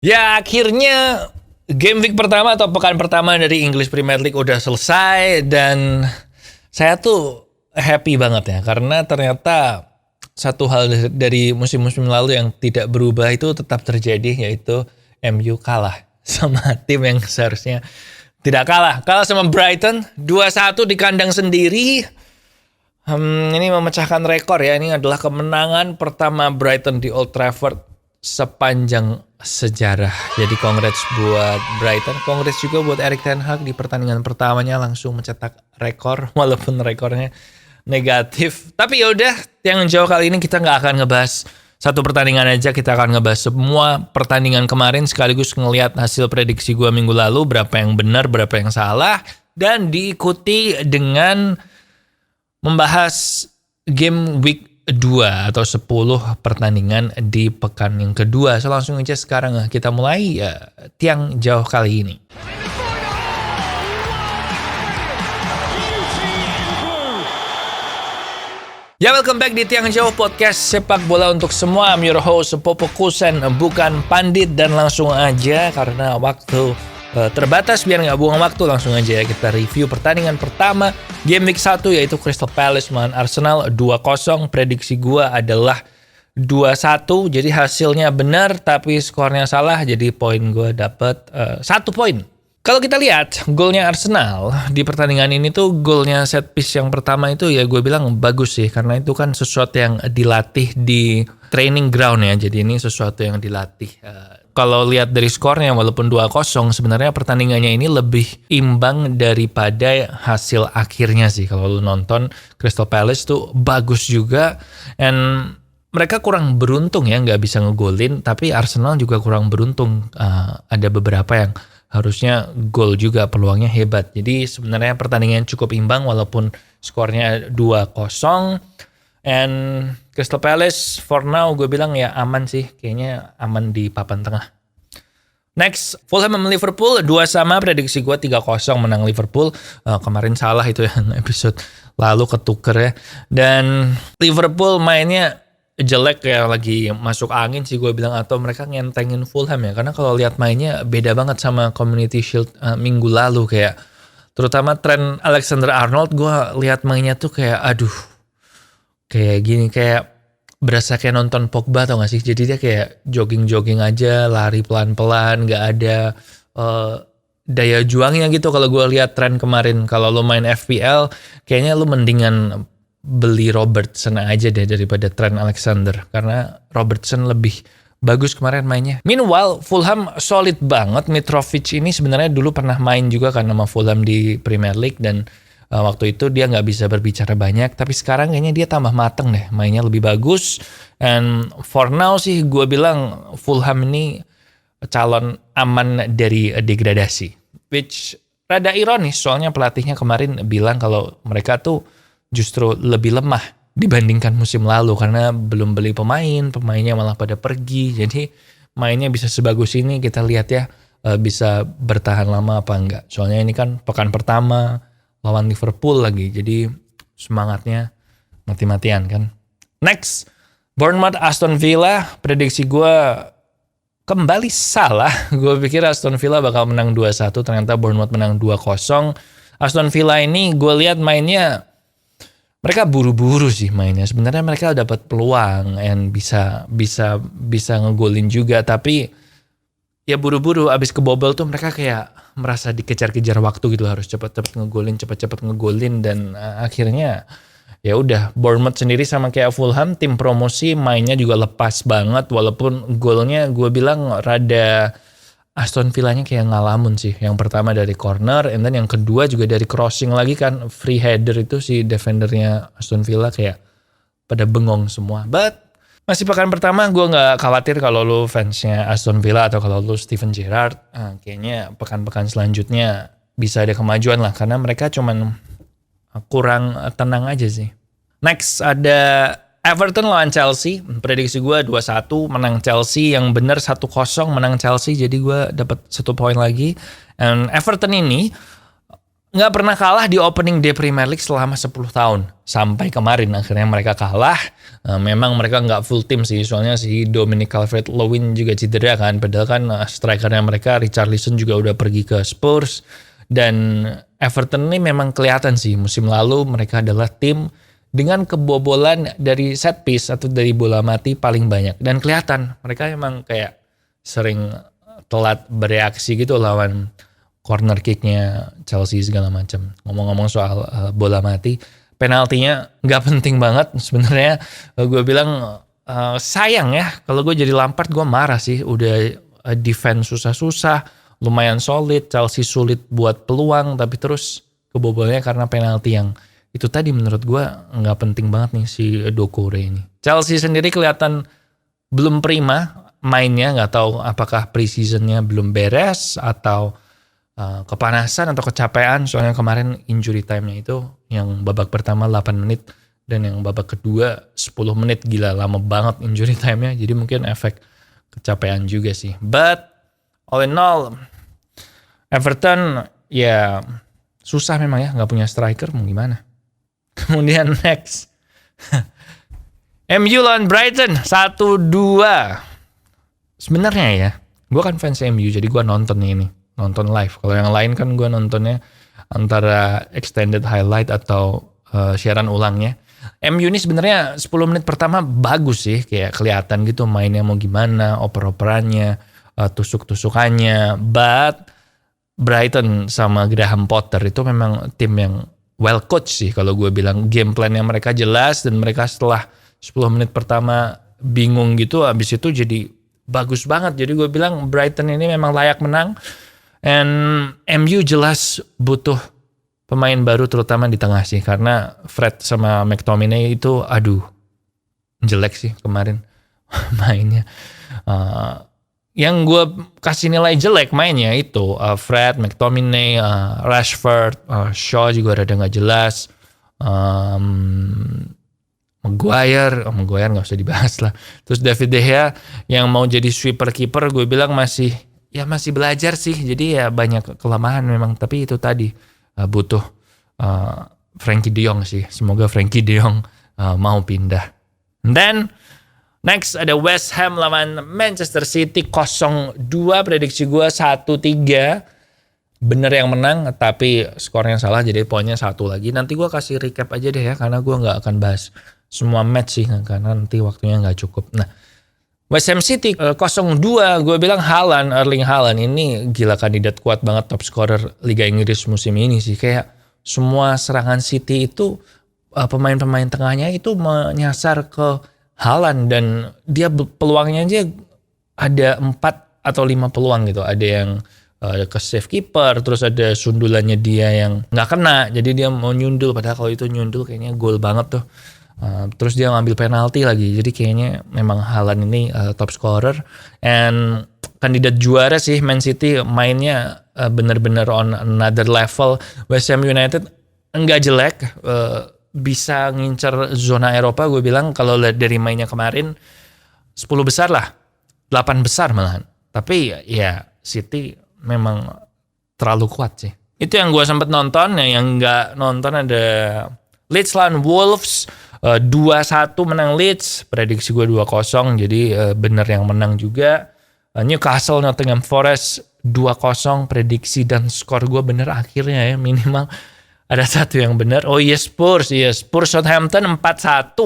Ya akhirnya game week pertama atau pekan pertama dari English Premier League udah selesai dan saya tuh happy banget ya karena ternyata satu hal dari musim-musim lalu yang tidak berubah itu tetap terjadi, yaitu MU kalah sama tim yang seharusnya tidak kalah. Kalah sama Brighton 2-1 di kandang sendiri. Ini memecahkan rekor ya. Ini adalah kemenangan pertama Brighton di Old Trafford sepanjang sejarah. Jadi congrats buat Brighton. Congrats juga buat Erik ten Hag di pertandingan pertamanya langsung mencetak rekor walaupun rekornya negatif. Tapi yaudah, yang jauh kali ini kita nggak akan ngebahas satu pertandingan aja. Kita akan ngebahas semua pertandingan kemarin sekaligus ngelihat hasil prediksi gue minggu lalu, berapa yang benar, berapa yang salah, dan diikuti dengan membahas game week 2 atau 10 pertandingan di pekan yang kedua. So langsung aja sekarang kita mulai tiang jauh kali ini. Ya, welcome back di Tiang Jauh, podcast sepak bola untuk semua. I'm your host, Popo Kusen, bukan pandit, dan langsung aja karena waktu terbatas biar nggak buang waktu, langsung aja kita review pertandingan pertama game week 1 yaitu Crystal Palace melawan Arsenal 2-0. Prediksi gua adalah 2-1, jadi hasilnya benar tapi skornya salah, jadi poin gua dapat 1 poin. Kalau kita lihat golnya Arsenal di pertandingan ini tuh, golnya set piece yang pertama itu ya gue bilang bagus sih, karena itu kan sesuatu yang dilatih di training ground ya, jadi ini sesuatu yang dilatih. Kalau lihat dari skornya walaupun 2-0, sebenarnya pertandingannya ini lebih imbang daripada hasil akhirnya sih. Kalau lu nonton, Crystal Palace tuh bagus juga, and mereka kurang beruntung ya nggak bisa ngegolin, tapi Arsenal juga kurang beruntung. Ada beberapa yang harusnya gol juga, peluangnya hebat. Jadi sebenarnya pertandingan cukup imbang walaupun skornya 2-0. And Crystal Palace for now gue bilang ya aman sih, kayaknya aman di papan tengah. Next, Fulham sama Liverpool 2-2, prediksi gue 3-0 menang Liverpool. Kemarin salah itu yang episode lalu ketuker ya. Dan Liverpool mainnya jelek, kayak lagi masuk angin sih gue bilang, atau mereka ngentengin Fulham ya, karena kalau lihat mainnya beda banget sama Community Shield minggu lalu, kayak terutama Trent Alexander-Arnold, gue lihat mainnya tuh kayak aduh, kayak gini, kayak berasa kayak nonton Pogba tau gak sih, jadi dia kayak jogging aja, lari pelan-pelan, gak ada daya juangnya gitu. Kalau gue lihat Trent kemarin, kalau lo main FPL kayaknya lo mendingan beli Robertson aja deh daripada Trent Alexander, karena Robertson lebih bagus kemarin mainnya. Meanwhile, Fulham solid banget. Mitrovic ini sebenarnya dulu pernah main juga kan sama Fulham di Premier League, dan waktu itu dia nggak bisa berbicara banyak, tapi sekarang kayaknya dia tambah mateng deh, mainnya lebih bagus. And for now sih gue bilang Fulham ini calon aman dari degradasi, which rada ironis soalnya pelatihnya kemarin bilang kalau mereka tuh justru lebih lemah dibandingkan musim lalu karena belum beli pemainnya malah pada pergi. Jadi mainnya bisa sebagus ini, kita lihat ya bisa bertahan lama apa enggak. Soalnya ini kan pekan pertama lawan Liverpool lagi, jadi semangatnya mati-matian kan. Next, Bournemouth Aston Villa, prediksi gue kembali salah. Gue pikir Aston Villa bakal menang 2-1, ternyata Bournemouth menang 2-0. Aston Villa ini gue lihat mainnya, mereka buru-buru sih mainnya. Sebenarnya mereka dapat peluang and bisa ngegolin juga, tapi ya buru-buru, abis kebobol tuh mereka kayak merasa dikejar-kejar waktu gitu, harus cepet-cepet ngegolin, dan akhirnya ya udah. Bournemouth sendiri sama kayak Fulham, tim promosi, mainnya juga lepas banget, walaupun golnya gue bilang rada Aston Villanya kayak ngalamun sih. Yang pertama dari corner, and then yang kedua juga dari crossing lagi kan, free header itu si defendernya Aston Villa kayak pada bengong semua. But masih pekan pertama, gue nggak khawatir kalau lu fansnya Aston Villa atau kalau lu Steven Gerrard. Kayaknya pekan-pekan selanjutnya bisa ada kemajuan lah, karena mereka cuman kurang tenang aja sih. Next ada Everton lawan Chelsea, prediksi gue 2-1 menang Chelsea, yang benar 1-0 menang Chelsea, jadi gue dapat 1 poin lagi. And Everton ini nggak pernah kalah di opening day Premier League selama 10 tahun. Sampai kemarin akhirnya mereka kalah. Memang mereka nggak full tim sih. Soalnya si Dominic Calvert-Lewin juga cedera kan. Padahal kan strikernya mereka Richarlison juga udah pergi ke Spurs. Dan Everton ini memang kelihatan sih. Musim lalu mereka adalah tim dengan kebobolan dari set piece atau dari bola mati paling banyak. Dan kelihatan mereka emang kayak sering telat bereaksi gitu lawan corner kicknya Chelsea segala macam. Ngomong-ngomong soal bola mati, penaltinya nggak penting banget sebenarnya. Gue bilang sayang ya, kalau gue jadi Lampard gue marah sih. Udah defense susah-susah, lumayan solid, Chelsea sulit buat peluang, tapi terus kebobolannya karena penalti yang itu tadi menurut gue nggak penting banget nih si Doucouré ini. Chelsea sendiri kelihatan belum prima mainnya, nggak tahu apakah pre-seasonnya belum beres atau kepanasan atau kecapean. Soalnya kemarin injury time-nya itu yang babak pertama 8 menit dan yang babak kedua 10 menit. Gila lama banget injury time-nya, jadi mungkin efek kecapean juga sih. But all in all, Everton ya susah memang ya, nggak punya striker, mau gimana. Kemudian next MU lawan Brighton 1-2. Sebenarnya ya, gue kan fans MU jadi gue nonton ini, nonton live. Kalau yang lain kan gue nontonnya antara extended highlight atau siaran ulangnya. MU ini sebenarnya 10 menit pertama bagus sih, kayak kelihatan gitu mainnya mau gimana, oper-operannya, tusuk-tusukannya. But Brighton sama Graham Potter itu memang tim yang well coach sih kalau gue bilang. Game plan-nya mereka jelas dan mereka setelah 10 menit pertama bingung gitu, habis itu jadi bagus banget. Jadi gue bilang Brighton ini memang layak menang. And MU jelas butuh pemain baru terutama di tengah sih. Karena Fred sama McTominay itu jelek sih kemarin mainnya. Yang gue kasih nilai jelek mainnya itu Fred, McTominay, Rashford, Shaw juga rada gak jelas. Maguire gak usah dibahas lah. Terus David De Gea yang mau jadi sweeper keeper gue bilang masih belajar sih. Jadi ya banyak kelemahan memang. Tapi itu tadi butuh Frankie De Jong sih. Semoga Frankie De Jong mau pindah. And then next ada West Ham lawan Manchester City 0-2. Prediksi gue 1-3. Bener yang menang tapi skornya salah jadi poinnya 1 lagi. Nanti gue kasih recap aja deh ya karena gue gak akan bahas semua match sih karena nanti waktunya gak cukup. Nah, West Ham City 0-2 gue bilang Erling Haaland ini gila kandidat kuat banget top scorer Liga Inggris musim ini sih. Kayak semua serangan City itu pemain-pemain tengahnya itu menyasar ke Haaland dan dia peluangnya aja ada 4 atau 5 peluang gitu. Ada yang ke save keeper, terus ada sundulannya dia yang nggak kena, jadi dia mau nyundul padahal kalau itu nyundul kayaknya gol banget tuh. Terus dia ngambil penalti lagi, jadi kayaknya memang Haaland ini top scorer and kandidat juara sih. Man City mainnya bener-bener on another level. West Ham United enggak jelek, bisa ngincer zona Eropa gue bilang kalau lihat dari mainnya kemarin 10 besar lah, 8 besar malahan. Tapi ya City memang terlalu kuat sih. Itu yang gue sempet nonton. Yang nggak nonton ada Leeds lawan Wolves 2-1 menang Leeds. Prediksi gue 2-0 jadi bener yang menang juga. Newcastle Nottingham Forest 2-0 prediksi dan skor gue bener akhirnya ya, minimal ada satu yang bener. Oh iya Spurs Southampton 4-1.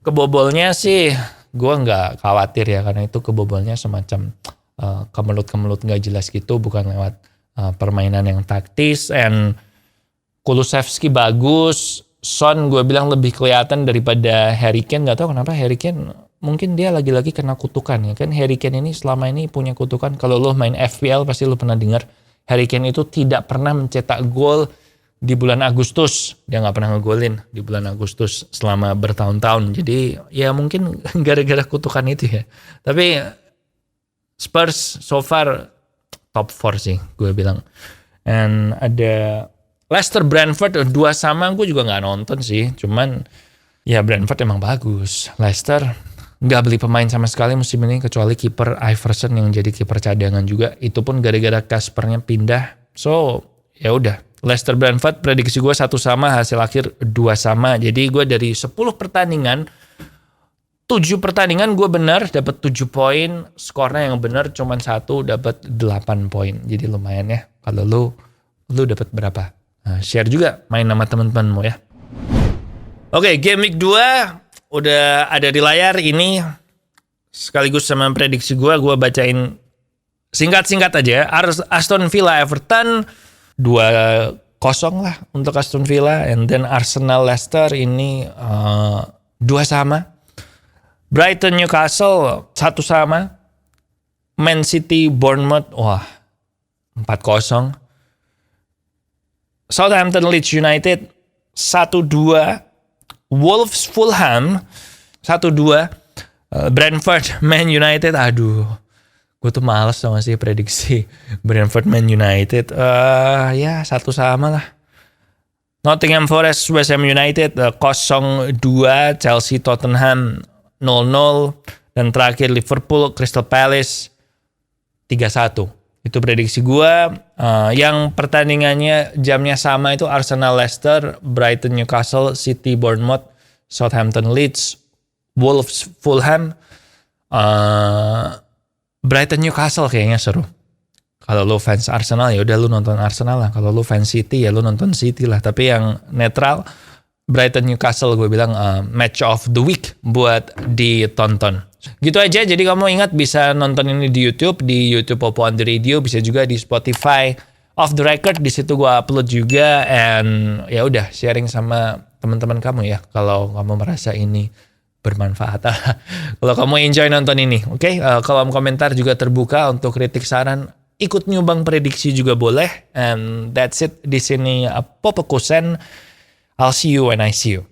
Kebobolnya sih gue nggak khawatir ya karena itu kebobolnya semacam kemelut-kemelut gak jelas gitu, bukan lewat permainan yang taktis. And Kulusevski bagus, Son gue bilang lebih kelihatan daripada Harry Kane. Gak tahu kenapa Harry Kane, mungkin dia lagi-lagi kena kutukan ya kan. Harry Kane ini selama ini punya kutukan. Kalau lo main FPL pasti lo pernah dengar Harry Kane itu tidak pernah mencetak gol di bulan Agustus. Dia gak pernah ngegolin di bulan Agustus selama bertahun-tahun. Jadi ya mungkin gara-gara kutukan itu ya. Tapi Spurs so far top 4 sih gue bilang. And ada Leicester Brentford 2-2, gue juga gak nonton sih. Cuman ya Brentford emang bagus. Leicester gak beli pemain sama sekali musim ini kecuali kiper Iverson yang jadi kiper cadangan juga. Itu pun gara-gara Kaspernya pindah. So ya udah Leicester Brentford prediksi gue 1 sama, hasil akhir 2 sama. Jadi gue dari 10 pertandingan 7 pertandingan gue benar dapat 7 poin, skornya yang benar cuma 1 dapat 8 poin. Jadi lumayan ya. Kalau lu dapat berapa? Nah, share juga main sama teman-temanmu ya. Oke, game week 2 udah ada di layar ini. Sekaligus sama prediksi gue bacain singkat-singkat aja. Aston Villa Everton 2-0 lah untuk Aston Villa, and then Arsenal Leicester ini 2 sama. Brighton Newcastle 1 sama. Man City Bournemouth 4-0. Southampton Leeds United 1-2. Wolves Fulham 1-2. Brentford Man United, gue tuh males sama sih prediksi Brentford Man United. Ya 1 sama lah. Nottingham Forest West Ham United 0-2. Chelsea Tottenham 0-0. Dan terakhir Liverpool Crystal Palace 3-1. Itu prediksi gue. Yang pertandingannya jamnya sama itu Arsenal Leicester, Brighton Newcastle, City Bournemouth, Southampton Leeds, Wolves Fulham. Brighton Newcastle kayaknya seru. Kalau lu fans Arsenal ya udah lu nonton Arsenal lah. Kalau lu fans City ya lu nonton City lah. Tapi yang netral Brighton Newcastle gue bilang match of the week buat ditonton. Gitu aja. Jadi kamu ingat bisa nonton ini di YouTube Popo on the Radio, bisa juga di Spotify Off the Record. Di situ gue upload juga, and ya udah sharing sama teman-teman kamu ya kalau kamu merasa ini bermanfaat. Kalau kamu enjoy nonton ini, oke? Kolom komentar juga terbuka untuk kritik, saran, ikut nyumbang prediksi juga boleh. And that's it di sini Popo Kusen. I'll see you when I see you.